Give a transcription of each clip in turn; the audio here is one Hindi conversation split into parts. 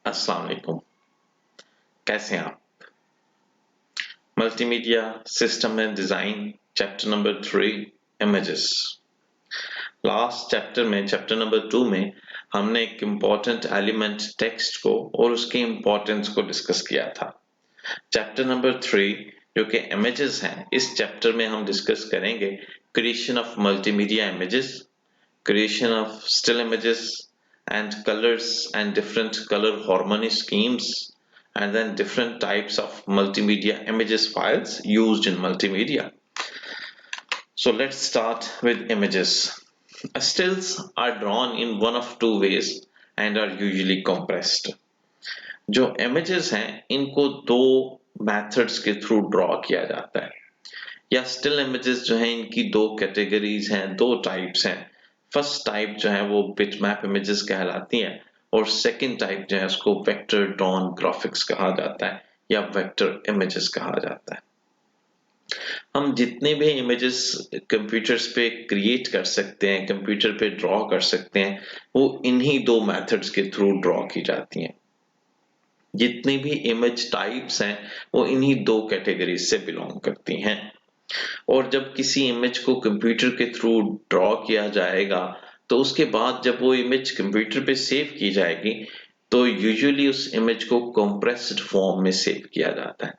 अस्सलाम वालेकुम। कैसे हैं आप? Multimedia system and design chapter number 3 images. Last chapter में चैप्टर नंबर 2 में हमने एक इम्पोर्टेंट एलिमेंट टेक्स्ट को और उसके इम्पोर्टेंस को डिस्कस किया था। चैप्टर नंबर 3 जो कि इमेजेस हैं, इस चैप्टर में हम डिस्कस करेंगे creation of multimedia images, creation of still images and colors and different color harmony schemes, and then different types of multimedia images files used in multimedia. So let's start with images. Stills are drawn in one of two ways and are usually compressed. जो images हैं इनको दो methods के थ्रू ड्रॉ किया जाता है, या स्टिल इमेजेस जो हैं इनकी दो कैटेगरीज हैं, दो टाइप्स हैं। फर्स्ट टाइप जो है वो बिटमैप इमेजेस कहलाती हैं और सेकंड टाइप जो है उसको वेक्टर ड्रॉन ग्राफिक्स कहा जाता है या वेक्टर इमेजेस कहा जाता है। हम जितने भी इमेजेस कंप्यूटर्स पे क्रिएट कर सकते हैं, कंप्यूटर पे ड्रॉ कर सकते हैं, वो इन्हीं दो मेथड्स के थ्रू ड्रॉ की जाती हैं। जितनी भी इमेज टाइप्स हैं वो इन्हीं दो कैटेगरीज से बिलोंग करती हैं। और जब किसी इमेज को कंप्यूटर के थ्रू ड्रॉ किया जाएगा तो उसके बाद जब वो इमेज कंप्यूटर पे सेव की जाएगी तो यूजुअली उस इमेज को कंप्रेस्ड फॉर्म में सेव किया जाता है।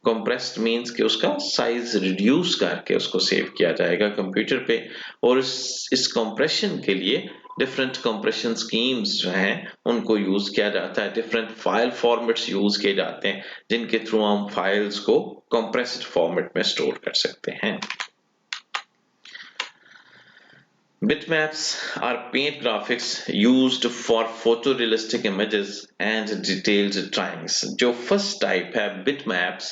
कंप्रेस्ड मींस कि उसका साइज रिड्यूस करके उसको सेव किया जाएगा कंप्यूटर पे, और इस कंप्रेशन के लिए डिफरेंट कंप्रेशन स्कीम्स जो हैं उनको यूज किया जाता है। डिफरेंट फाइल फॉर्मेट्स यूज किए जाते हैं जिनके थ्रू हम फाइल्स को कंप्रेस्ड फॉर्मेट में स्टोर कर सकते हैं। Bitmaps are paint graphics used for photorealistic images and detailed drawings. जो फर्स्ट टाइप है bitmaps,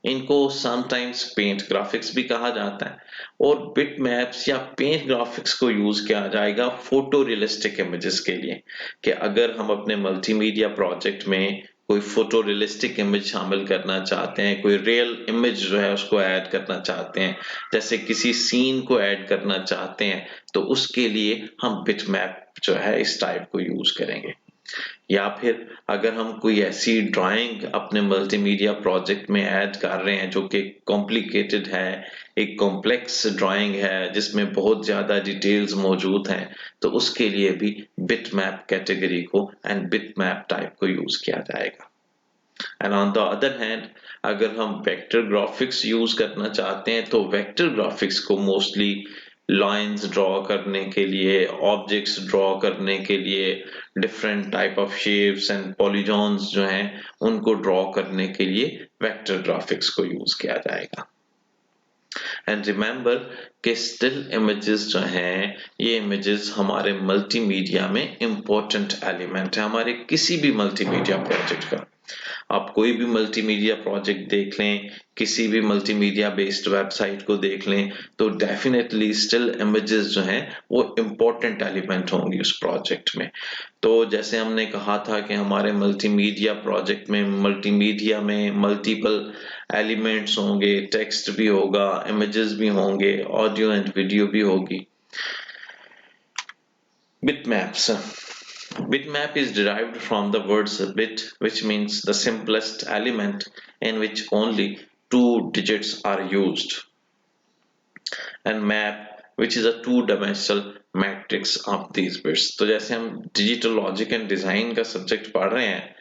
इनको sometimes paint graphics भी कहा जाता है, और bitmaps या paint graphics को यूज किया जाएगा photorealistic images के लिए, कि अगर हम अपने मल्टीमीडिया प्रोजेक्ट में कोई फोटो रियलिस्टिक इमेज शामिल करना चाहते हैं, कोई रियल इमेज जो है उसको ऐड करना चाहते हैं, जैसे किसी सीन को ऐड करना चाहते हैं, तो उसके लिए हम बिटमैप जो है इस टाइप को यूज करेंगे। या फिर अगर हम कोई ऐसी ड्राइंग अपने मल्टीमीडिया प्रोजेक्ट में ऐड कर रहे हैं जो कि कॉम्प्लिकेटेड है, एक कॉम्प्लेक्स ड्राइंग है जिसमें बहुत ज्यादा डिटेल्स मौजूद हैं, तो उसके लिए भी बिटमैप कैटेगरी को एंड बिटमैप टाइप को यूज किया जाएगा। And on the other hand अगर हम वेक्टर ग्राफिक्स यूज करना चाहते हैं तो वेक्टर ग्राफिक्स को मोस्टली लाइंस ड्रॉ करने के लिए, ऑब्जेक्ट्स ड्रॉ करने के लिए, different type of shapes and polygons जो हैं उनको ड्रॉ करने के लिए वेक्टर ग्राफिक्स को यूज किया जाएगा। एंड रिमेंबर कि स्टिल इमेजेस जो हैं ये इमेजेस हमारे मल्टीमीडिया में इंपॉर्टेंट एलिमेंट है, हमारे किसी भी मल्टीमीडिया प्रोजेक्ट का। आप कोई भी मल्टीमीडिया प्रोजेक्ट देख लें, किसी भी मल्टीमीडिया बेस्ड वेबसाइट को देख लें, तो डेफिनेटली स्टिल इमेजेस जो हैं वो इम्पोर्टेंट एलिमेंट होंगी उस प्रोजेक्ट में। तो जैसे हमने कहा था कि हमारे मल्टीमीडिया प्रोजेक्ट में मल्टीमीडिया में मल्टीपल एलिमेंट्स होंगे, टेक्स्ट भी होगा, इमेजेस भी होंगे, ऑडियो एंड वीडियो भी होगी। Bitmaps. Bitmap is derived from the words bit, which means the simplest element in which only two digits are used, and map, which is a two-dimensional matrix of these bits. तो जैसे हम डिजिटल लॉजिक एंड डिजाइन का सब्जेक्ट पढ़ रहे हैं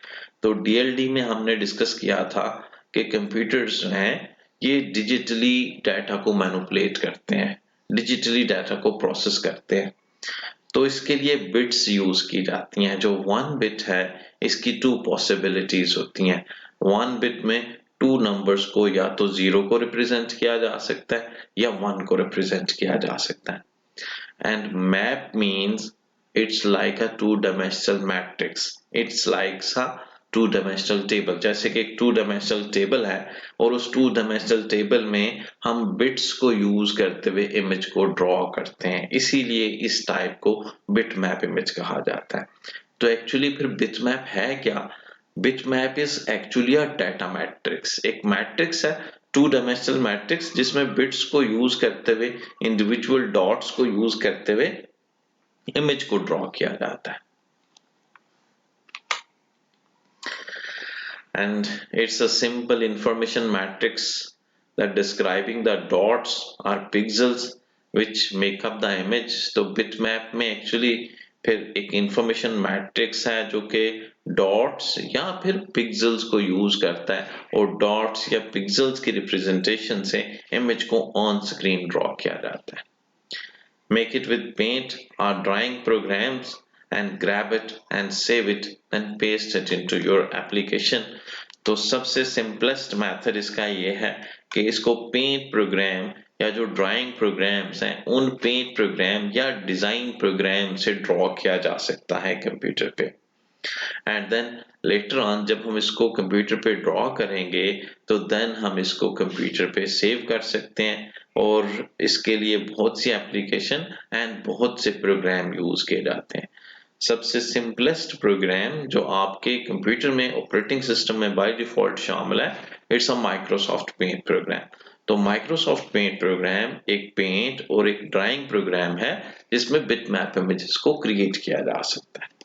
तो डीएलडी में हमने डिस्कस किया था कि कंप्यूटर्स जो हैं ये डिजिटली डाटा को मैनिपुलेट करते हैं, डिजिटली डाटा को प्रोसेस करते हैं। तो इसके लिए बिट्स यूज की जाती हैं। जो 1 बिट है इसकी 2 पॉसिबिलिटीज होती हैं। 1 बिट में 2 नंबर्स को या तो 0 को रिप्रेजेंट किया जा सकता है या 1 को रिप्रेजेंट किया जा सकता है। And map means it's like a 2-dimensional matrix, it's like सा 2-dimensional टेबल, जैसे कि एक 2-dimensional टेबल है और उस 2-dimensional टेबल में हम बिट्स को यूज करते हुए इमेज को ड्रॉ करते हैं, इसीलिए इस टाइप को बिटमैप इमेज कहा जाता है। तो एक्चुअली फिर बिटमैप है क्या? Bitmap is actually a data matrix, एक मैट्रिक्स है 2-dimensional मैट्रिक्स जिसमें बिट्स को यूज करते हुए, इंडिविजुअल डॉट्स को यूज करते हुए इमेज को ड्रॉ किया जाता है। and it's a simple information matrix that describing the dots or pixels which make up the image. तो bitmap में actually फिर एक information matrix है जो कि dots या फिर pixels को use करता है और dots या pixels की representation से image को on screen draw किया जाता है. Make it with paint or drawing programs and grab it and save it and paste it into your application. तो सबसे सिंपलेस्ट मेथड इसका ये है कि इसको पेंट प्रोग्राम या जो ड्राइंग प्रोग्राम्स हैं उन पेंट प्रोग्राम या डिजाइन प्रोग्राम से ड्रॉ किया जा सकता है कंप्यूटर पे. एंड देन लेटर ऑन जब हम इसको कंप्यूटर पे ड्रॉ करेंगे तो देन हम इसको कंप्यूटर पे सेव कर सकते हैं और इसके लिए बहुत सी एप्लीकेशन एंड बहुत से प्रोग्राम यूज किए जाते हैं. सबसे सिंपलेस्ट प्रोग्राम जो आपके कंप्यूटर में ऑपरेटिंग सिस्टम में बाय डिफॉल्ट शामिल है it's a Microsoft paint program. तो माइक्रोसॉफ्ट पेंट प्रोग्राम एक पेंट और एक ड्राइंग प्रोग्राम है जिसमें बिटमैप इमेजेस को क्रिएट किया जा सकता है.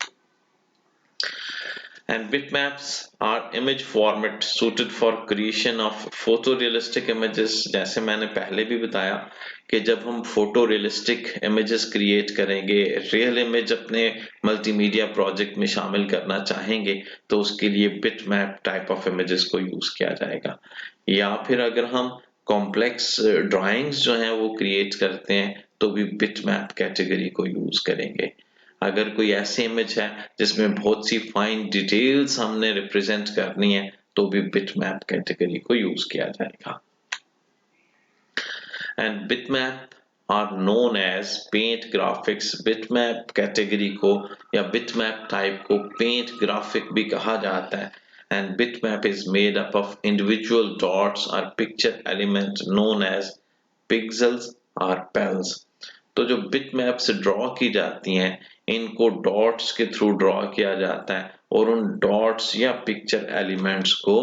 And bitmaps are image format suited for creation of photorealistic images. जैसे मैंने पहले भी बताया कि जब हम photorealistic images create करेंगे, real image अपने multimedia project में शामिल करना चाहेंगे तो उसके लिए bitmap type of images को use किया जाएगा. या फिर अगर हम complex drawings जो हैं वो create करते हैं तो भी bitmap category को use करेंगे. अगर कोई ऐसी इमेज है जिसमें बहुत सी फाइन डिटेल्स हमने रिप्रेजेंट करनी है तो भी बिटमैप कैटेगरी को यूज किया जाएगा. And bitmap are known as paint graphics. Bitmap category को या बिटमैप टाइप को पेंट ग्राफिक भी कहा जाता है. And bitmap is made up of individual dots और picture element known as pixels और पेल्स. तो जो बिटमैप से ड्रॉ की जाती हैं इनको डॉट्स के थ्रू ड्रॉ किया जाता है और उन डॉट्स या पिक्चर एलिमेंट्स को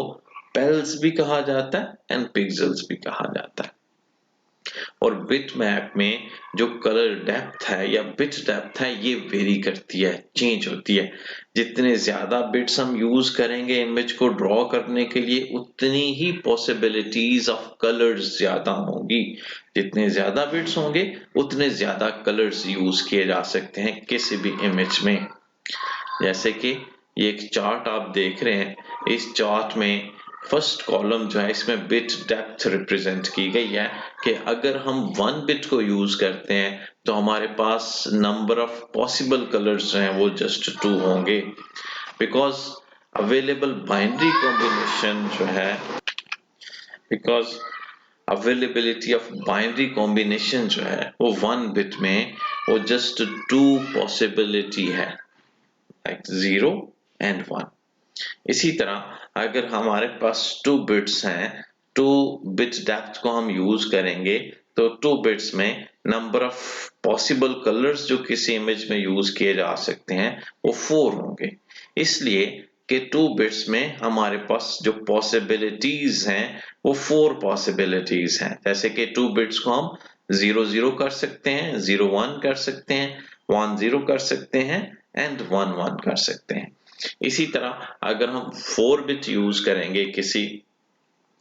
पेल्स भी कहा जाता है एंड पिक्सेल्स भी कहा जाता है. और बिटमैप में जो कलर डेप्थ है या बिट डेप्थ है ये वेरी करती है, चेंज होती है. जितने ज्यादा बिट्स हम यूज करेंगे इमेज को ड्रॉ करने के लिए उतनी ही पॉसिबिलिटीज ऑफ कलर्स ज्यादा होंगी. जितने ज्यादा बिट्स होंगे उतने ज्यादा कलर्स यूज किए जा सकते हैं किसी भी इमेज में. जैसे कि ये एक चार्ट आप देख रहे हैं, इस चार्ट में फर्स्ट कॉलम जो है इसमें बिट डेप्थ रिप्रेजेंट की गई है कि अगर हम 1 बिट को यूज करते हैं तो हमारे पास नंबर ऑफ पॉसिबल कलर्स जो हैं वो जस्ट 2 होंगे. बिकॉज अवेलेबल बाइनरी कॉम्बिनेशन जो है because availability of binary combination जो है वो 1 बिट में वो जस्ट 2 पॉसिबिलिटी है, लाइक 0 एंड 1. इसी तरह अगर हमारे पास 2 बिट्स हैं, 2 बिट डेप्थ को हम यूज करेंगे तो 2 बिट्स में नंबर ऑफ पॉसिबल कलर्स जो किसी इमेज में यूज किए जा सकते हैं वो 4 होंगे. इसलिए कि 2 बिट्स में हमारे पास जो पॉसिबिलिटीज हैं वो 4 पॉसिबिलिटीज हैं. जैसे कि 2 बिट्स को हम 0 0 कर सकते हैं, 0 1 कर सकते हैं, 1 0 कर सकते हैं एंड 1 1 कर सकते हैं. इसी तरह अगर हम 4 बिट यूज करेंगे किसी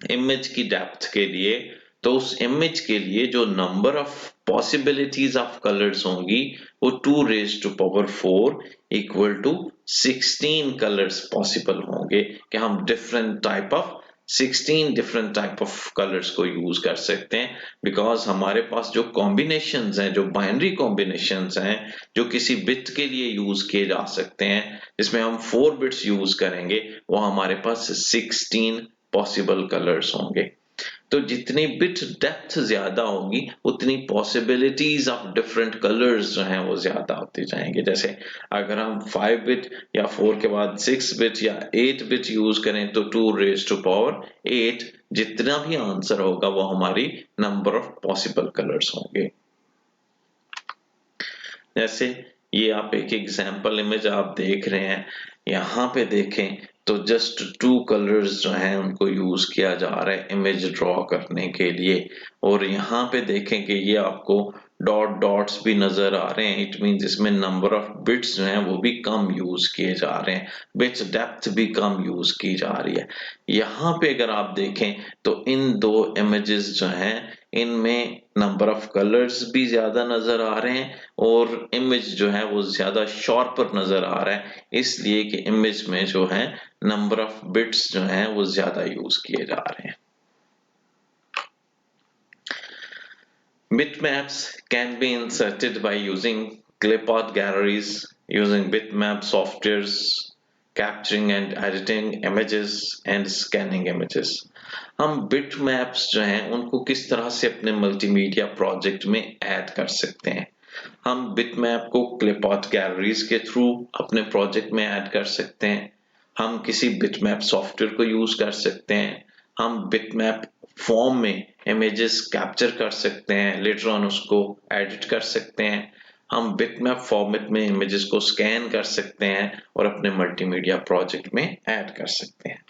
इमेज की डेप्थ के लिए तो उस इमेज के लिए जो number of possibilities of colours होंगी वो 2 raise to power 4 equal to 16 colours possible होंगे कि हम different type of 16 different type of colours को यूज कर सकते हैं. बिकॉज हमारे पास जो कॉम्बिनेशंस हैं, जो बाइनरी कॉम्बिनेशंस हैं जो किसी बिट के लिए यूज किए जा सकते हैं जिसमें हम 4 बिट्स यूज करेंगे वो हमारे पास 16 पॉसिबल कलर्स होंगे. तो जितनी बिट डेप्थ ज्यादा होगी उतनी पॉसिबिलिटीज ऑफ डिफरेंट कलर्स जो हैं वो ज्यादा होते जाएंगे. जैसे अगर हम 5 बिट या 4 के बाद 6 बिट या 8 बिट यूज करें तो 2 रेज़ टू पावर 8 जितना भी आंसर होगा वो हमारी नंबर ऑफ पॉसिबल कलर्स होंगे. जैसे ये आप एक एग्जांपल इमेज आप देख रहे हैं, यहाँ पे देखें तो जस्ट 2 कलर्स जो हैं उनको यूज किया जा रहा है इमेज ड्रॉ करने के लिए. और यहाँ पे देखें कि ये आपको डॉट डॉट्स भी नजर आ रहे हैं, इट मीन्स इसमें नंबर ऑफ बिट्स जो हैं वो भी कम यूज किए जा रहे हैं, बिट्स डेप्थ भी कम यूज की जा रही है। यहाँ पे अगर आप देखें तो इन दो इमेजेस जो हैं इनमें नंबर ऑफ कलर्स भी ज्यादा नजर आ रहे हैं और इमेज जो है वो ज्यादा शार्पर नजर आ रहा है, इसलिए कि इमेज में जो है नंबर ऑफ बिट्स जो हैं वो ज्यादा यूज किए जा रहे हैं। Bitmaps can be inserted by using clipart galleries, using bitmap softwares, capturing and editing images and scanning images। हम bitmaps जो हैं उनको किस तरह से अपने मल्टीमीडिया प्रोजेक्ट में ऐड कर सकते हैं। हम bitmap को clipart galleries के थ्रू अपने प्रोजेक्ट में ऐड कर सकते हैं, हम किसी bitmap सॉफ्टवेयर को यूज कर सकते हैं, हम bitmap फॉर्म में इमेजेस कैप्चर कर सकते हैं, लेटर ऑन उसको एडिट कर सकते हैं, हम बिटमैप फॉर्मेट में इमेजेस को स्कैन कर सकते हैं और अपने मल्टीमीडिया प्रोजेक्ट में ऐड कर सकते हैं।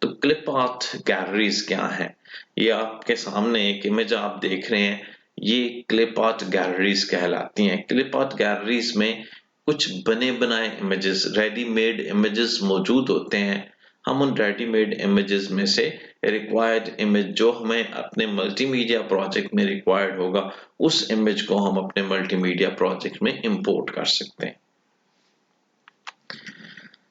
तो क्लिप आर्ट गैलरीज क्या है? ये आपके सामने एक इमेज आप देख रहे हैं, ये क्लिप आर्ट गैलरीज कहलाती हैं। क्लिप आर्ट गैलरीज में कुछ बने बनाए इमेजेस, रेडीमेड इमेजेस मौजूद होते हैं। हम उन रेडीमेड इमेजेस में से रिक्वायर्ड इमेज जो हमें अपने मल्टीमीडिया प्रोजेक्ट में रिक्वायर्ड होगा, उस इमेज को हम अपने मल्टीमीडिया प्रोजेक्ट में इंपोर्ट कर सकते हैं।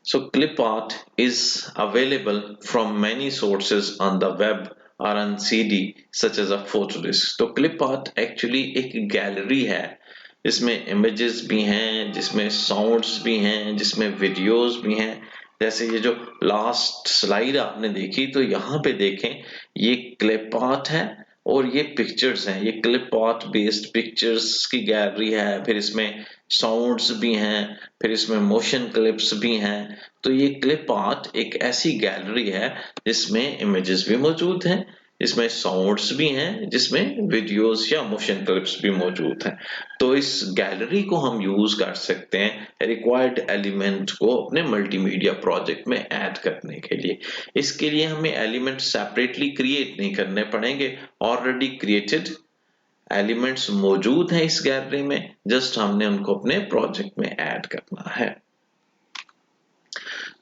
So clip art is available from many sources on the web or on CD such as a PHOTODISC। तो clip art actually एक गैलरी है, इसमें इमेजेस भी हैं, जिसमें साउंड्स भी हैं, जिसमें वीडियोस भी हैं। जैसे ये जो लास्ट स्लाइड आपने देखी, तो यहाँ पे देखें ये क्लिप आर्ट है और ये पिक्चर्स हैं। ये क्लिप आर्ट बेस्ड पिक्चर्स की गैलरी है, फिर इसमें साउंड्स भी हैं, फिर इसमें मोशन क्लिप्स भी हैं। तो ये क्लिप आर्ट एक ऐसी गैलरी है जिसमें इमेजेस भी मौजूद हैं, जिसमें साउंड्स भी हैं, जिसमें वीडियोस या मोशन क्लिप्स भी मौजूद हैं। तो इस गैलरी को हम यूज कर सकते हैं रिक्वायर्ड एलिमेंट को अपने मल्टीमीडिया प्रोजेक्ट में ऐड करने के लिए। इसके लिए हमें एलिमेंट सेपरेटली क्रिएट नहीं करने पड़ेंगे, ऑलरेडी क्रिएटेड एलिमेंट्स मौजूद हैं इस गैलरी में, जस्ट हमने उनको अपने प्रोजेक्ट में ऐड करना है।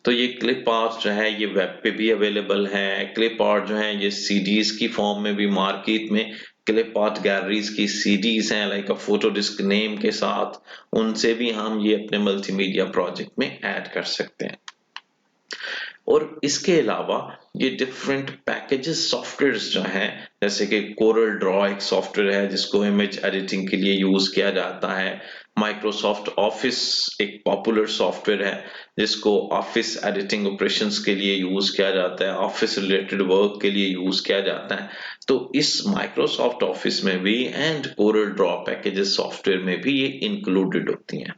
तो ये क्लिप आर्ट जो है ये वेब पे भी अवेलेबल है। क्लिप आर्ट जो है ये सीडीज की फॉर्म में भी मार्केट में क्लिप आर्ट गैलरीज की सीडीज हैं, like a photo disc name के साथ, उनसे भी हम ये अपने मल्टीमीडिया प्रोजेक्ट में ऐड कर सकते हैं। और इसके अलावा ये डिफरेंट पैकेजेस सॉफ्टवेयर्स जो हैं, जैसे कि कोरल ड्रॉ एक सॉफ्टवेयर है जिसको इमेज एडिटिंग के लिए यूज किया जाता है। माइक्रोसॉफ्ट ऑफिस एक पॉपुलर सॉफ्टवेयर है जिसको ऑफिस एडिटिंग ऑपरेशंस के लिए यूज किया जाता है, ऑफिस रिलेटेड वर्क के लिए यूज किया जाता है। तो इस माइक्रोसॉफ्ट ऑफिस में भी and Corel Draw packages software में भी ये इंक्लूडेड होती हैं।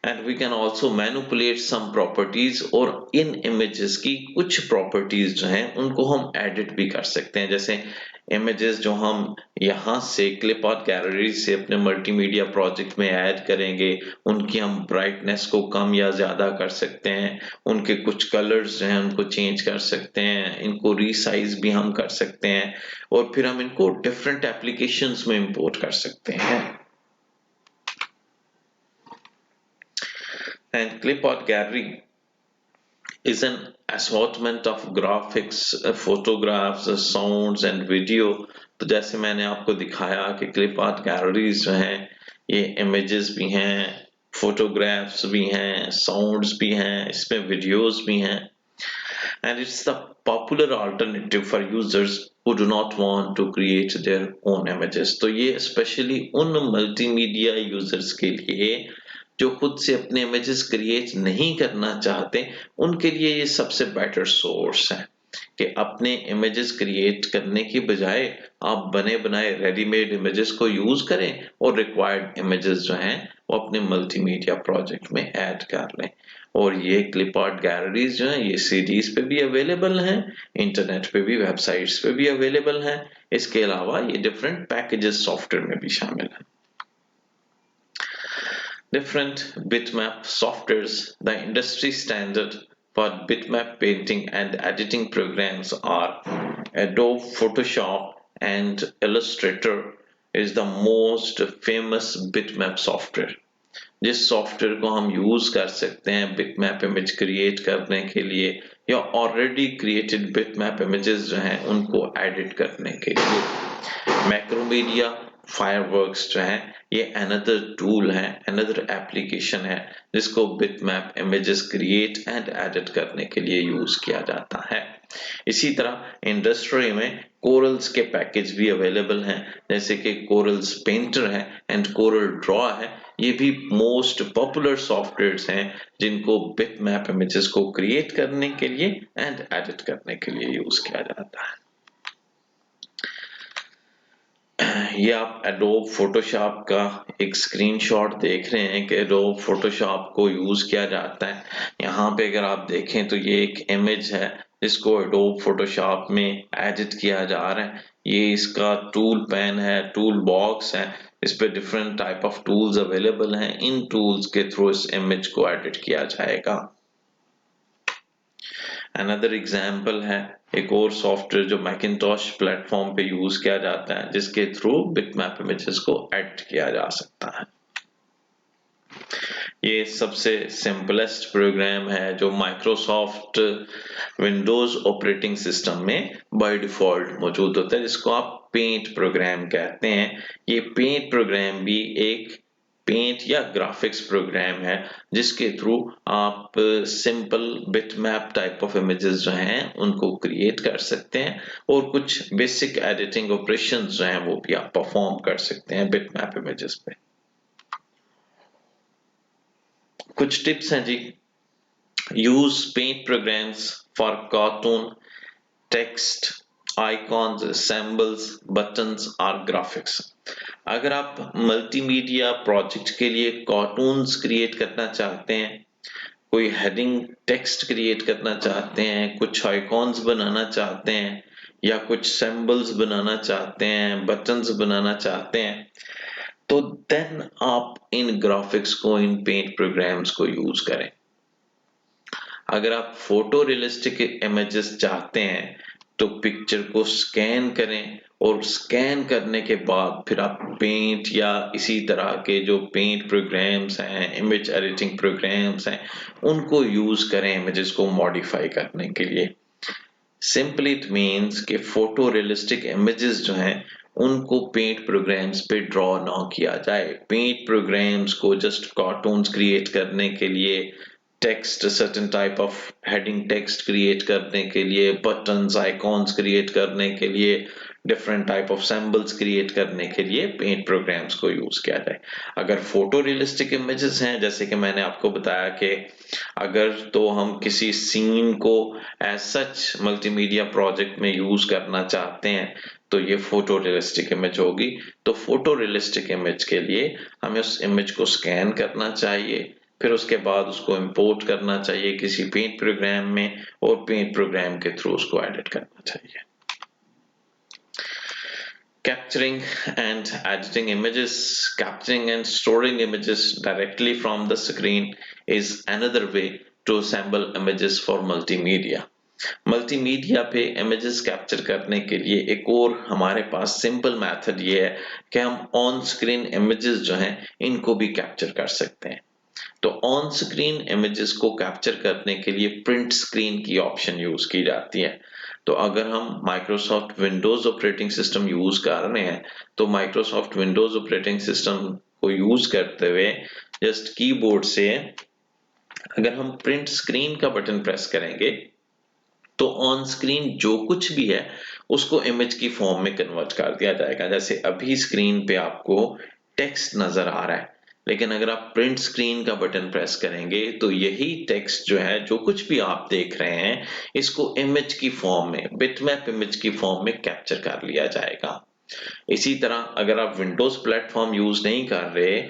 And we can also manipulate some properties, और इन images की कुछ properties जो हैं उनको हम edit भी कर सकते हैं। जैसे images जो हम यहाँ से clip art gallery से अपने मल्टीमीडिया प्रोजेक्ट में ऐड करेंगे, उनकी हम brightness को कम या ज्यादा कर सकते हैं, उनके कुछ कलर्स जो हैं उनको चेंज कर सकते हैं, इनको रीसाइज भी हम कर सकते हैं और फिर हम इनको डिफरेंट एप्लीकेशंस में इंपोर्ट कर सकते हैं। And clip art gallery is an assortment of graphics, photographs, sounds and video। तो जैसे मैंने आपको दिखाया कि क्लिप आर्ट गैलरीज जो हैं ये इमेजेस भी हैं, फोटोग्राफ्स भी हैं, साउंड्स भी हैं, इसमें वीडियोस भी हैं। And it's the popular alternative for users who do not want to create their own images। तो ये स्पेशली उन मल्टीमीडिया यूजर्स के लिए जो खुद से अपने इमेजेस क्रिएट नहीं करना चाहते, उनके लिए ये सबसे बेटर सोर्स है कि अपने इमेजेस क्रिएट करने की बजाय आप बने बनाए रेडीमेड इमेजेस को यूज करें और रिक्वायर्ड इमेजेस जो हैं वो अपने मल्टीमीडिया प्रोजेक्ट में ऐड कर लें। और ये क्लिप आर्ट गैलरीज जो हैं ये सीडीज पे भी अवेलेबल हैं, इंटरनेट पे भी, वेबसाइट्स पे भी अवेलेबल हैं। इसके अलावा ये डिफरेंट पैकेजेस सॉफ्टवेयर में भी शामिल हैं। Different bitmap softwares, the industry standard for bitmap painting and editing programs are Adobe Photoshop and Illustrator, is the most famous bitmap software, जिस सॉफ्टवेयर को हम यूज कर सकते हैं बिटमैप इमेज क्रिएट करने के लिए या ऑलरेडी क्रिएटेड बिटमैप इमेजेस जो हैं उनको एडिट करने के लिए। मैक्रोमीडिया फायरवर्क्स जो है ये अनदर टूल है, अनदर एप्लीकेशन है जिसको bitmap images create and edit करने के लिए यूज किया जाता है। इसी तरह इंडस्ट्री में कोरल्स के पैकेज भी अवेलेबल हैं, जैसे कि कोरल्स पेंटर है एंड कोरल ड्रॉ है। ये भी मोस्ट पॉपुलर सॉफ्टवेयर्स हैं जिनको बिटमैप इमेजेस को क्रिएट करने के लिए एंड एडिट करने के लिए यूज किया जाता है। ये आप एडोब फोटोशॉप का एक स्क्रीनशॉट देख रहे हैं कि एडोब फोटोशॉप को यूज किया जाता है। यहाँ पे अगर आप देखें तो ये एक इमेज है जिसको एडोब फोटोशॉप में एडिट किया जा रहा है। ये इसका टूल पैन है, टूल बॉक्स है, इस पे different type of tools available हैं। इन टूल्स के थ्रू इस इमेज को एडिट किया जाएगा। अनदर एग्जाम्पल है एक और सॉफ्टवेयर जो मैकिंटॉश प्लेटफॉर्म पे यूज किया जाता है, जिसके थ्रू बिटमैप इमेजेस को एडिट किया जा सकता है। ये सबसे सिंपलेस्ट प्रोग्राम है जो माइक्रोसॉफ्ट विंडोज ऑपरेटिंग सिस्टम में बाय डिफॉल्ट मौजूद होता है, जिसको आप पेंट प्रोग्राम कहते हैं। ये पेंट प्रोग्राम भी एक पेंट या ग्राफिक्स प्रोग्राम है जिसके थ्रू आप simple bitmap type of images जो हैं उनको क्रिएट कर सकते हैं और कुछ बेसिक एडिटिंग ऑपरेशंस जो हैं वो भी आप परफॉर्म कर सकते हैं बिटमैप इमेजेस पे। कुछ टिप्स हैं जी। Use paint programs for cartoon, text, icons, symbols, buttons और ग्राफिक्स। अगर आप मल्टीमीडिया प्रोजेक्ट के लिए कार्टून्स क्रिएट करना चाहते हैं, कोई हेडिंग टेक्स्ट क्रिएट करना चाहते हैं, कुछ आइकॉन्स बनाना चाहते हैं या कुछ सिंबल्स बनाना चाहते हैं, बटन्स बनाना चाहते हैं, तो देन आप इन ग्राफिक्स को, इन पेंट प्रोग्राम्स को यूज करें। अगर आप फोटो रियलिस्टिक इमेजेस चाहते हैं तो पिक्चर को स्कैन करें और स्कैन करने के बाद फिर आप पेंट या इसी तरह के जो पेंट प्रोग्राम्स हैं, इमेज एडिटिंग प्रोग्राम्स हैं, उनको यूज करें इमेजेस को मॉडिफाई करने के लिए। सिंपली इट मीन्स कि फोटो रियलिस्टिक इमेजेस जो हैं उनको पेंट प्रोग्राम्स पे ड्रॉ ना किया जाए। पेंट प्रोग्राम्स को जस्ट कार्टून्स क्रिएट करने के लिए, text, certain type of heading text create करने के लिए, बटन्स, आइकॉन्स क्रिएट करने के लिए, different type of symbols create करने के लिए पेंट प्रोग्राम्स को यूज किया जाए। अगर फोटो रियलिस्टिक इमेजेस हैं, जैसे कि मैंने आपको बताया कि अगर तो हम किसी सीन को एज सच मल्टीमीडिया प्रोजेक्ट में यूज करना चाहते हैं तो ये फोटो रियलिस्टिक इमेज होगी। तो फोटो रियलिस्टिक इमेज के लिए हमें उस इमेज को स्कैन करना चाहिए, फिर उसके बाद उसको इंपोर्ट करना चाहिए किसी पेंट प्रोग्राम में और पेंट प्रोग्राम के थ्रू उसको एडिट करना चाहिए। Capturing and editing images, capturing and storing images directly from the screen is another way to assemble images for multimedia. Multimedia पे इमेजेस कैप्चर करने के लिए एक और हमारे पास सिंपल मेथड ये है कि हम ऑन स्क्रीन इमेजेस जो हैं इनको भी कैप्चर कर सकते हैं। तो ऑन स्क्रीन इमेजेस को कैप्चर करने के लिए प्रिंट स्क्रीन की ऑप्शन यूज की जाती है। तो अगर हम Microsoft Windows operating system use कर रहे हैं तो माइक्रोसॉफ्ट विंडोज ऑपरेटिंग सिस्टम को यूज करते हुए जस्ट कीबोर्ड से अगर हम प्रिंट स्क्रीन का बटन प्रेस करेंगे तो ऑन स्क्रीन जो कुछ भी है उसको इमेज की फॉर्म में कन्वर्ट कर दिया जाएगा। जैसे अभी स्क्रीन पे आपको टेक्स्ट नजर आ रहा है, लेकिन अगर आप प्रिंट स्क्रीन का बटन प्रेस करेंगे तो यही टेक्स्ट जो है, जो कुछ भी आप देख रहे हैं, इसको इमेज की फॉर्म में, बिटमैप इमेज की फॉर्म में कैप्चर कर लिया जाएगा। इसी तरह अगर आप विंडोज प्लेटफॉर्म यूज नहीं कर रहे,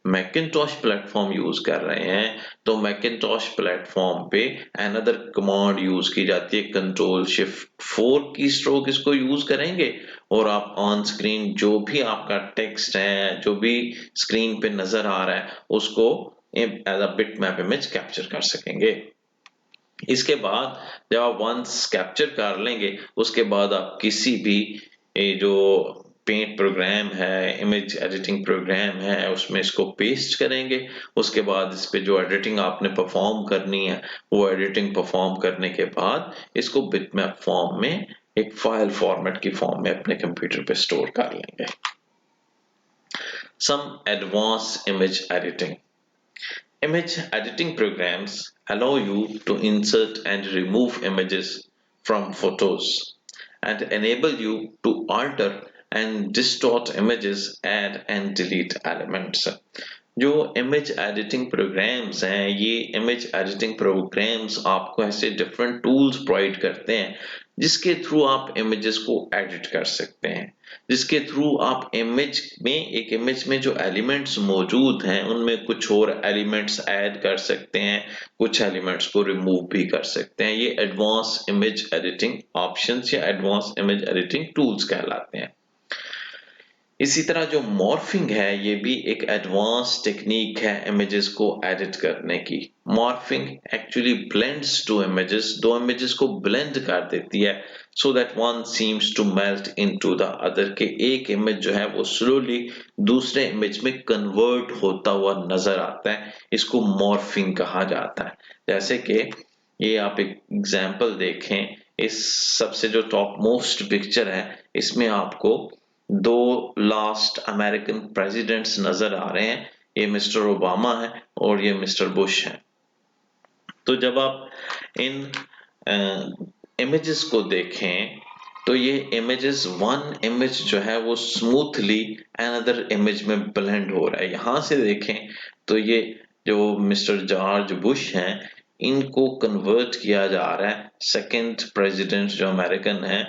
मैकिंटॉश प्लेटफॉर्म यूज कर रहे हैं, तो मैकिंटॉश प्लेटफॉर्म पे अनदर कमांड यूज की जाती है, कंट्रोल शिफ्ट 4 की स्ट्रोक इसको यूज करेंगे और आप ऑन स्क्रीन जो भी आपका टेक्स्ट है, जो भी स्क्रीन पे नजर आ रहा है, उसको as a bitmap image capture कर सकेंगे। इसके बाद जब आप वंस कैप्चर कर लेंगे उसके बाद आप किसी भी जो पेंट प्रोग्राम है, इमेज एडिटिंग प्रोग्राम है, उसमें इसको पेस्ट करेंगे। उसके बाद इस पे जो एडिटिंग आपने परफॉर्म करनी है वो एडिटिंग परफॉर्म करने के बाद इसको बिटमैप फॉर्म में एक फाइल फॉर्मेट की फॉर्म में अपने कंप्यूटर पे स्टोर कर लेंगे। Some advance image editing. Image editing programs allow you to insert and remove images from photos and enable you to alter and distort images, add and delete elements. जो इमेज एडिटिंग प्रोग्राम्स हैं, ये इमेज एडिटिंग प्रोग्राम्स आपको ऐसे डिफरेंट टूल्स प्रोवाइड करते हैं जिसके थ्रू आप इमेजेस को एडिट कर सकते हैं, जिसके थ्रू आप एक इमेज में जो एलिमेंट्स मौजूद हैं उनमें कुछ और एलिमेंट्स ऐड कर सकते हैं, कुछ एलिमेंट्स को रिमूव भी कर सकते हैं। ये एडवांस इमेज एडिटिंग ऑप्शंस या एडवांस इमेज एडिटिंग टूल्स कहलाते हैं। इसी तरह जो मॉर्फिंग है ये भी एक एडवांस टेक्निक है इमेजेस को एडिट करने की। Morphing actually blends two images, दो इमेजेस को ब्लेंड कर देती है so that one seems to melt into the other, के एक इमेज जो है वो स्लोली दूसरे इमेज में कन्वर्ट होता हुआ नजर आता है। इसको मॉर्फिंग कहा जाता है। जैसे कि ये आप एक एग्जांपल देखें, इस सबसे जो टॉप मोस्ट पिक्चर है इसमें आपको दो लास्ट अमेरिकन प्रेसिडेंट्स नजर आ रहे हैं। ये मिस्टर ओबामा है और ये मिस्टर बुश है। तो जब आप इन इमेजेस को देखें तो ये इमेजेस, वन इमेज जो है वो स्मूथली अनदर इमेज में ब्लेंड हो रहा है। यहां से देखें तो ये जो मिस्टर जॉर्ज बुश हैं इनको कन्वर्ट किया जा रहा है, सेकंड प्रेसिडेंट जो अमेरिकन है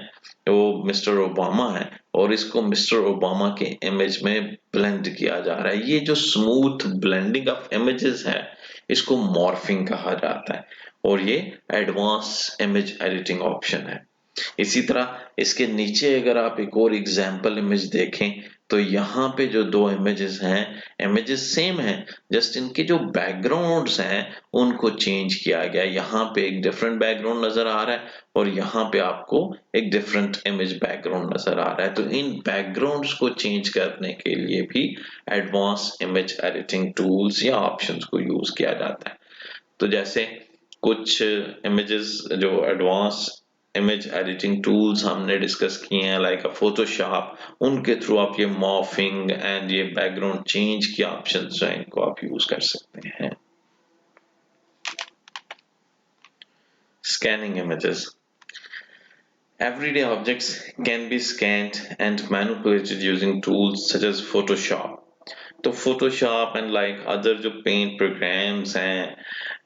वो मिस्टर ओबामा है और इसको मिस्टर ओबामा के इमेज में ब्लेंड किया जा रहा है। ये जो स्मूथ ब्लेंडिंग ऑफ इमेजेस है इसको मॉर्फिंग कहा जाता है और ये एडवांस इमेज एडिटिंग ऑप्शन है। इसी तरह इसके नीचे अगर आप एक और एग्जांपल इमेज देखें तो यहाँ पे जो दो इमेजेस हैं, इमेजेस सेम हैं, जस्ट इनके जो बैकग्राउंड्स हैं उनको चेंज किया गया। यहाँ पे एक डिफरेंट बैकग्राउंड नजर आ रहा है और यहाँ पे आपको एक डिफरेंट इमेज बैकग्राउंड नजर आ रहा है। तो इन बैकग्राउंड्स को चेंज करने के लिए भी एडवांस इमेज एडिटिंग टूल्स या ऑप्शंस को यूज किया जाता है। तो जैसे कुछ इमेजेस जो एडवांस इमेज एडिटिंग टूल्स हमने डिस्कस किए हैं लाइक फोटोशॉप, उनके थ्रू आप ये मॉर्फिंग एंड ये बैकग्राउंड चेंज की ऑप्शंस जो है इनको आप यूज कर सकते हैं। Scanning images. Everyday objects can be scanned and manipulated using tools such as Photoshop. तो फोटोशॉप एंड लाइक अदर जो पेंट प्रोग्राम्स हैं,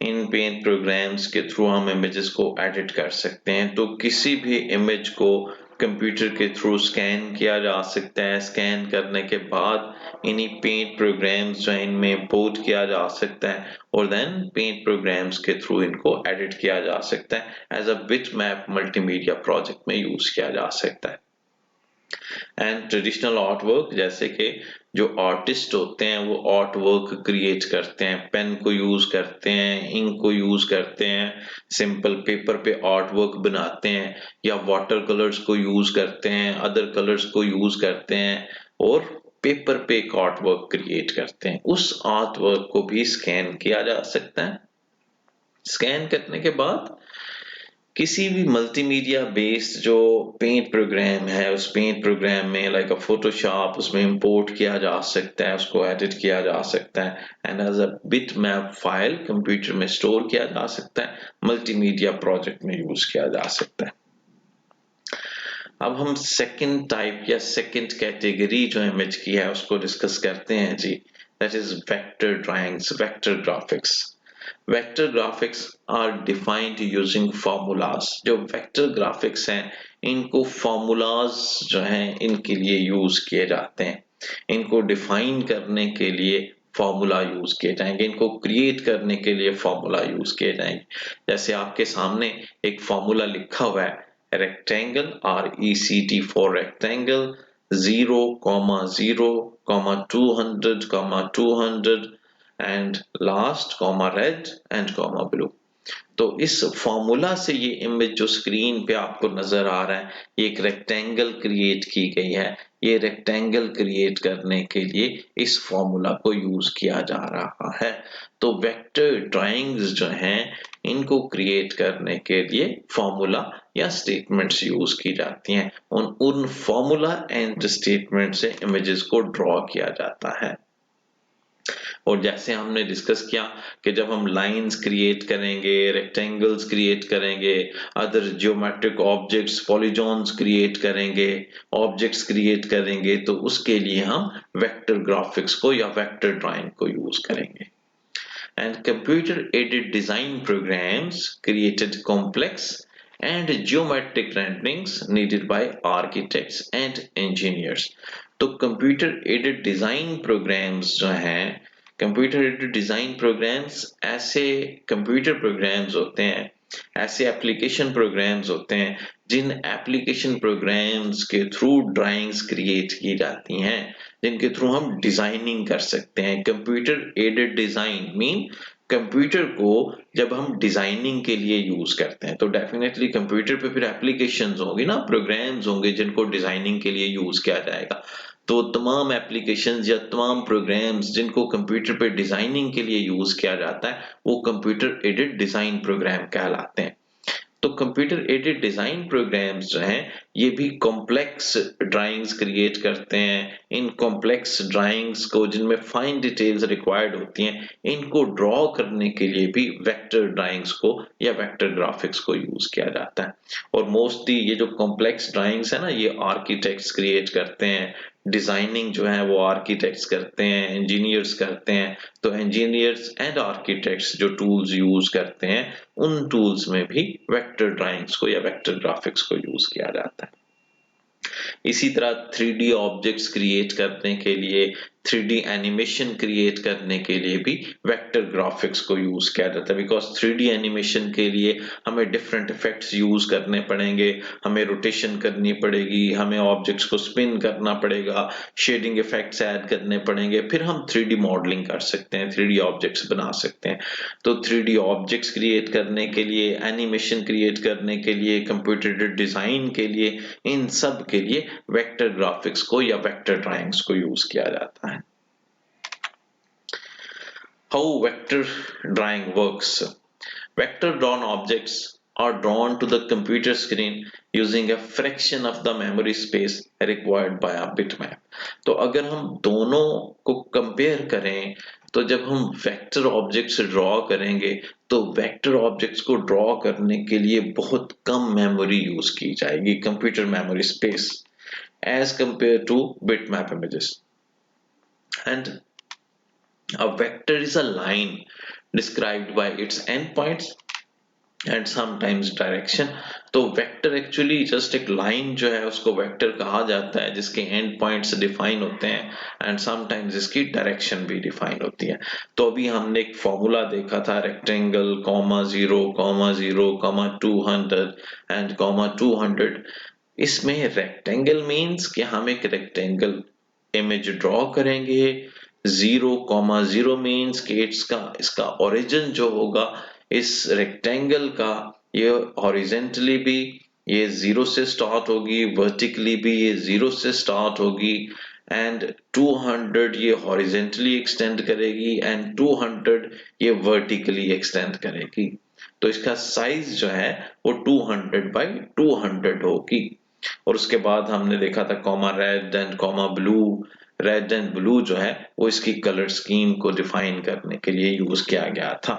इन पेंट प्रोग्राम्स के थ्रू हम इमेजेस को एडिट कर सकते हैं। तो किसी भी इमेज को कंप्यूटर के थ्रू स्कैन किया जा सकता है। स्कैन करने के बाद इन्हीं पेंट प्रोग्राम्स जो इनमें इंपोर्ट किया जा सकता है और देन पेंट प्रोग्राम्स के थ्रू इनको एडिट किया जा सकता है। As a bitmap multimedia project में यूज किया जा सकता है। एंड ट्रेडिशनल आर्ट वर्क, जैसे कि जो आर्टिस्ट होते हैं वो आर्ट वर्क क्रिएट करते हैं, पेन को यूज करते हैं, इंक को यूज करते हैं, सिंपल पेपर पे आर्ट वर्क बनाते हैं या वाटर कलर्स को यूज करते हैं, अदर कलर्स को यूज करते हैं और पेपर पे एक आर्ट वर्क क्रिएट करते हैं। उस आर्ट वर्क को भी स्कैन किया जा सकता है। स्कैन करने के बाद किसी भी मल्टीमीडिया बेस्ड जो पेंट प्रोग्राम है उस पेंट प्रोग्राम में लाइक फोटोशॉप उसमें इंपोर्ट किया जा सकता है, उसको एडिट किया जा सकता है and as a bitmap file computer में स्टोर किया जा सकता है, मल्टीमीडिया प्रोजेक्ट में यूज किया जा सकता है। अब हम सेकंड टाइप या सेकंड कैटेगरी जो इमेज की है उसको डिस्कस करते हैं जी, that is vector drawings, vector graphics. Vector graphics are defined using formulas। जो vector graphics हैं इनको formulas जो हैं इनके लिए यूज किए जाते हैं। इनको डिफाइन करने के लिए फॉर्मूला यूज किए जाएंगे, इनको क्रिएट करने के लिए फॉर्मूला यूज किए जाएंगे। जैसे आपके सामने एक फॉर्मूला लिखा हुआ है, rectangle RECT for rectangle 0,0,200,200 and last comma red and comma blue। तो इस फॉर्मूला से ये इमेज जो स्क्रीन पे आपको नजर आ रहा है, ये एक रेक्टेंगल क्रिएट की गई है। ये रेक्टेंगल क्रिएट करने के लिए इस फॉर्मूला को यूज किया जा रहा है। तो वेक्टर ड्राइंग्स जो हैं, इनको क्रिएट करने के लिए फॉर्मूला या स्टेटमेंट्स यूज की जाती हैं। उन फॉर्मूला एंड स्टेटमेंट से इमेजेस को ड्रॉ किया जाता है। और जैसे हमने डिस्कस किया कि जब हम लाइंस क्रिएट करेंगे, रेक्टेंगल्स क्रिएट करेंगे, other geometric objects, polygons create करेंगे, ऑब्जेक्ट्स क्रिएट करेंगे, तो उसके लिए हम वेक्टर ग्राफिक्स को या वेक्टर ड्राइंग को यूज करेंगे। And computer aided design programs created complex and geometric renderings needed by architects and engineers। तो कंप्यूटर एडेड डिजाइन प्रोग्राम्स जो हैं, कंप्यूटर एडेड डिजाइन प्रोग्राम्स ऐसे कंप्यूटर प्रोग्राम्स होते हैं, ऐसे एप्लीकेशन प्रोग्राम्स होते हैं जिन एप्लीकेशन प्रोग्राम्स के थ्रू ड्राइंग्स क्रिएट की जाती हैं, जिनके थ्रू हम डिजाइनिंग कर सकते हैं। Computer aided design mean computer को जब हम डिजाइनिंग के लिए यूज करते हैं, तो डेफिनेटली कंप्यूटर पे फिर एप्लीकेशंस होंगी ना, प्रोग्राम्स होंगे जिनको डिजाइनिंग के लिए यूज किया जाएगा। तो तमाम एप्लीकेशंस या तमाम प्रोग्राम्स जिनको कंप्यूटर पे डिजाइनिंग के लिए यूज किया जाता है, वो कंप्यूटर एडेड डिजाइन प्रोग्राम कहलाते हैं। तो कंप्यूटर एडेड डिजाइन प्रोग्राम्स जो हैं, ये भी कॉम्प्लेक्स ड्राइंग्स क्रिएट करते हैं। इन कॉम्प्लेक्स ड्राइंग्स को, जिनमें फाइन डिटेल्स रिक्वायर्ड होती हैं, इनको ड्रॉ करने के लिए भी वेक्टर ड्राइंग्स को या वेक्टर ग्राफिक्स को यूज किया जाता है। और मोस्टली ये जो कॉम्प्लेक्स ड्राइंग्स है ना, ये आर्किटेक्ट्स क्रिएट करते हैं। डिजाइनिंग जो है वो आर्किटेक्ट्स करते हैं, इंजीनियर्स करते हैं। तो इंजीनियर्स एंड आर्किटेक्ट्स जो टूल्स यूज करते हैं, उन टूल्स में भी वेक्टर ड्राइंग्स को या वेक्टर ग्राफिक्स को यूज किया जाता है। इसी तरह 3D ऑब्जेक्ट्स क्रिएट करने के लिए, 3D एनिमेशन क्रिएट करने के लिए भी वेक्टर ग्राफिक्स को यूज किया जाता है। बिकॉज 3D एनिमेशन के लिए हमें डिफरेंट इफेक्ट्स यूज करने पड़ेंगे, हमें रोटेशन करनी पड़ेगी, हमें ऑब्जेक्ट्स को स्पिन करना पड़ेगा, शेडिंग इफेक्ट्स ऐड करने पड़ेंगे, फिर हम 3D मॉडलिंग कर सकते हैं, 3D ऑब्जेक्ट्स बना सकते हैं। तो 3D ऑब्जेक्ट्स क्रिएट करने के लिए, एनिमेशन क्रिएट करने के लिए, कंप्यूटर डिजाइन के लिए, इन सब के लिए वेक्टर ग्राफिक्स को या वेक्टर ड्राइंग्स को यूज किया जाता है। How vector drawing works? Vector drawn objects are drawn to the computer screen using a fraction of the memory space required by a bitmap। तो अगर हम दोनों को कंपेयर करें, तो जब हम वेक्टर ऑब्जेक्ट्स ड्रॉ करेंगे, तो वेक्टर ऑब्जेक्ट्स को ड्रॉ करने के लिए बहुत कम मेमोरी यूज की जाएगी, computer memory space, as compared to bitmap images। And a vector is a line described by its endpoints and sometimes direction। तो वेक्टर एक्चुअली जस्ट एक लाइन जो है उसको वेक्टर कहा जाता है, जिसके एंड पॉइंट्स डिफाइन होते हैं एंड समटाइम्स इसकी डायरेक्शन भी डिफाइन होती है। तो अभी हमने एक फॉर्मूला देखा था, rectangle, comma 0, comma 0, comma 200 and comma 200। इसमें रेक्टेंगल मीन्स कि हम एक रेक्टेंगल इमेज ड्रॉ करेंगे। 0,0 मीन्स कि इसका ओरिजिन जो होगा इस रेक्टेंगल का, ये हॉरिजेंटली भी ये 0 से स्टार्ट होगी, वर्टिकली भी ये 0 से स्टार्ट होगी, एंड 200 ये हॉरिजेंटली एक्सटेंड करेगी एंड 200 ये वर्टिकली एक्सटेंड करेगी। तो इसका साइज जो है वो 200 बाई 200 होगी। और उसके बाद हमने देखा था comma red and comma blue. Red and blue जो है वो इसकी कलर स्कीम को डिफाइन करने के लिए यूज किया गया था।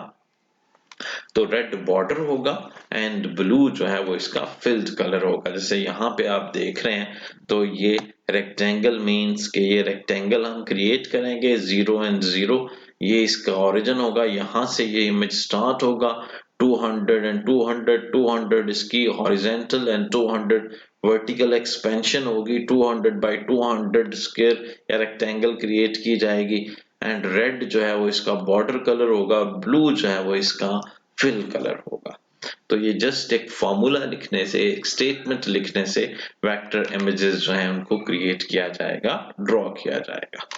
तो रेड बॉर्डर होगा एंड ब्लू जो है वो इसका फिल्ड कलर होगा। जैसे यहाँ पे आप देख रहे हैं, तो ये रेक्टेंगल मीन्स के ये रेक्टेंगल हम क्रिएट करेंगे 0 एंड 0, ये इसका ओरिजिन होगा, यहाँ से ये इमेज स्टार्ट होगा। 200 एंड 200, 200 इसकी हॉरिजेंटल एंड 200 वर्टिकल एक्सपेंशन होगी। 200 बाई 200 स्क्वायर या रेक्टेंगल क्रिएट की जाएगी एंड रेड जो है वो इसका बॉर्डर कलर होगा, ब्लू जो है वो इसका फिल कलर होगा। तो ये जस्ट एक फॉर्मूला लिखने से, एक स्टेटमेंट लिखने से वेक्टर इमेजेस जो हैं उनको क्रिएट किया जाएगा, ड्रॉ किया जाएगा।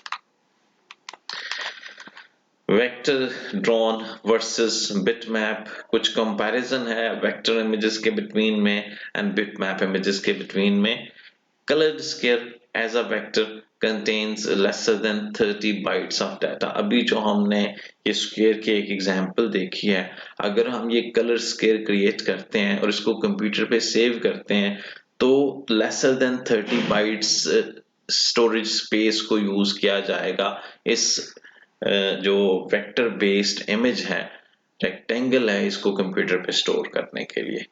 वेक्टर ड्रॉन वर्सेस बिटमैप, कुछ कंपैरिजन है वेक्टर इमेजेस के बिटवीन में एंड बिटमैप इमेजेस के बिटवीन में। Colored square as a vector contains lesser than 30 bytes of data। अभी जो हमने ये स्क्वेयर की एक एग्जांपल देखी है, अगर हम ये कलर स्क्वेयर क्रिएट करते हैं और इसको कंप्यूटर पे सेव करते हैं तो lesser than 30 bytes storage space को यूज किया जाएगा इस जो वेक्टर बेस्ड इमेज है, रेक्टेंगल है, इसको कंप्यूटर पे स्टोर करने के लिए।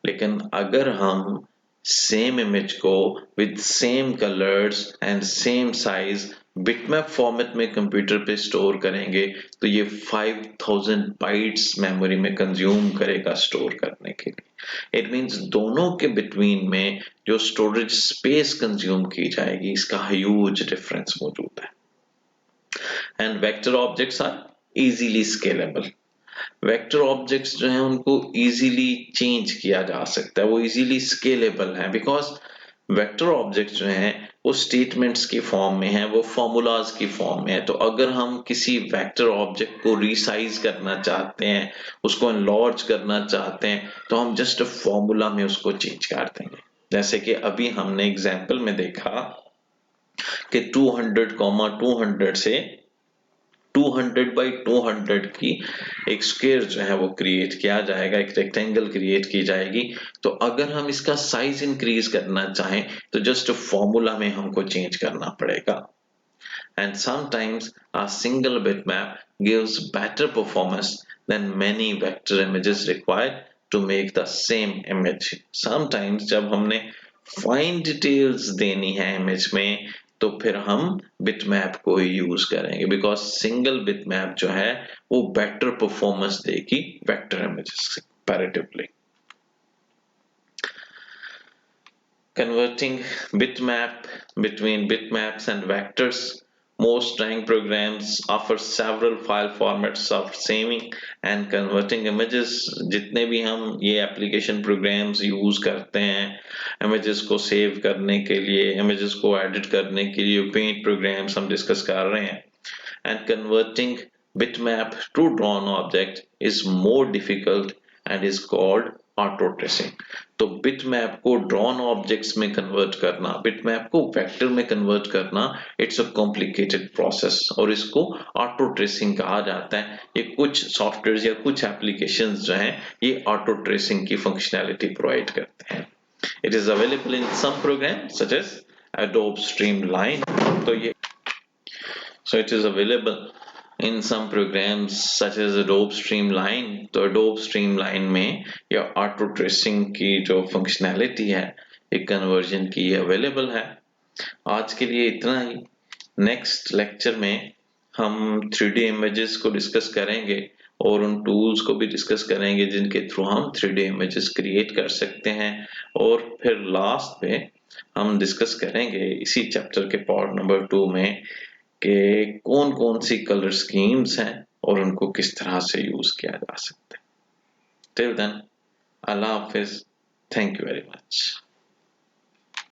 लेकिन अगर हम सेम इमेज को with same colours and same size bitmap format में कंप्यूटर पे स्टोर करेंगे तो ये 5000 बाइट्स मेमोरी में कंज्यूम करेगा स्टोर करने के लिए। इट मींस दोनों के बिटवीन में जो स्टोरेज स्पेस कंज्यूम की जाएगी इसका ह्यूज डिफरेंस मौजूद है। And vector objects are easily scalable. Vector objects जो हैं उनको इजीली चेंज किया जा सकता है, वो इजीली स्केलेबल है बिकॉज वेक्टर ऑब्जेक्ट्स जो हैं वो स्टेटमेंट्स की फॉर्म में है, वो फॉर्मूलाज की फॉर्म में है। तो अगर हम किसी वेक्टर ऑब्जेक्ट को रिसाइज करना चाहते हैं, उसको एनलार्ज करना चाहते हैं तो हम जस्ट फॉर्मूला में उसको चेंज कर देंगे। जैसे कि अभी हमने एग्जांपल में देखा कि 200, 200 से 200 बाई 200 की एक स्क्वायर जो है वो क्रिएट किया जाएगा, एक रेक्टेंगल क्रिएट की जाएगी। तो अगर हम इसका साइज इंक्रीज करना चाहें तो जस्ट फॉर्मूला में हमको चेंज करना पड़ेगा। And sometimes a single bitmap gives better performance than many vector images required to make the same image. Sometimes जब हमने फाइन डिटेल्स देनी है इमेज में तो फिर हम बिटमैप को ही यूज करेंगे बिकॉज सिंगल बिटमैप जो है वो बेटर परफॉर्मेंस देगी वेक्टर इमेजेस से comparatively. Converting bitmap between bitmaps and vectors. Most drawing programs offer several file formats of saving and converting images। जितने भी हम ये एप्लीकेशन प्रोग्राम्स यूज करते हैं इमेजेस को सेव करने के लिए, इमेजेस को एडिट करने के लिए, पेंट प्रोग्राम्स हम डिस्कस कर रहे हैं। And converting bitmap to drawn object is more difficult and is called auto tracing. तो बिटमैप को ड्रॉन ऑब्जेक्ट्स में कन्वर्ट करना, बिटमैप को वेक्टर में कन्वर्ट करना, इट्स अ कॉम्प्लिकेटेड प्रोसेस और इसको ऑटो ट्रेसिंग कहा जाता है। ये कुछ सॉफ्टवेयर या कुछ एप्लीकेशंस जो हैं ये ऑटो ट्रेसिंग की फंक्शनैलिटी प्रोवाइड करते हैं। It is available in some program such as Adobe Streamline। तो ये it is available in some programs such as Adobe Streamline। तो Adobe Streamline में या ऑटो ट्रेसिंग की जो फंक्शनैलिटी है एक कन्वर्जन की अवेलेबल है। आज के लिए इतना ही। नेक्स्ट लेक्चर में हम 3D इमेजेस को डिस्कस करेंगे और उन टूल्स को भी डिस्कस करेंगे जिनके थ्रू हम 3D इमेजेस क्रिएट कर सकते हैं। और फिर लास्ट पे हम डिस्कस करेंगे इसी चैप्टर के पार्ट नंबर 2 में कि कौन कौन सी कलर स्कीम्स हैं और उनको किस तरह से यूज किया जा सकता है। टिल देन, अल्लाह हाफिज, थैंक यू वेरी मच।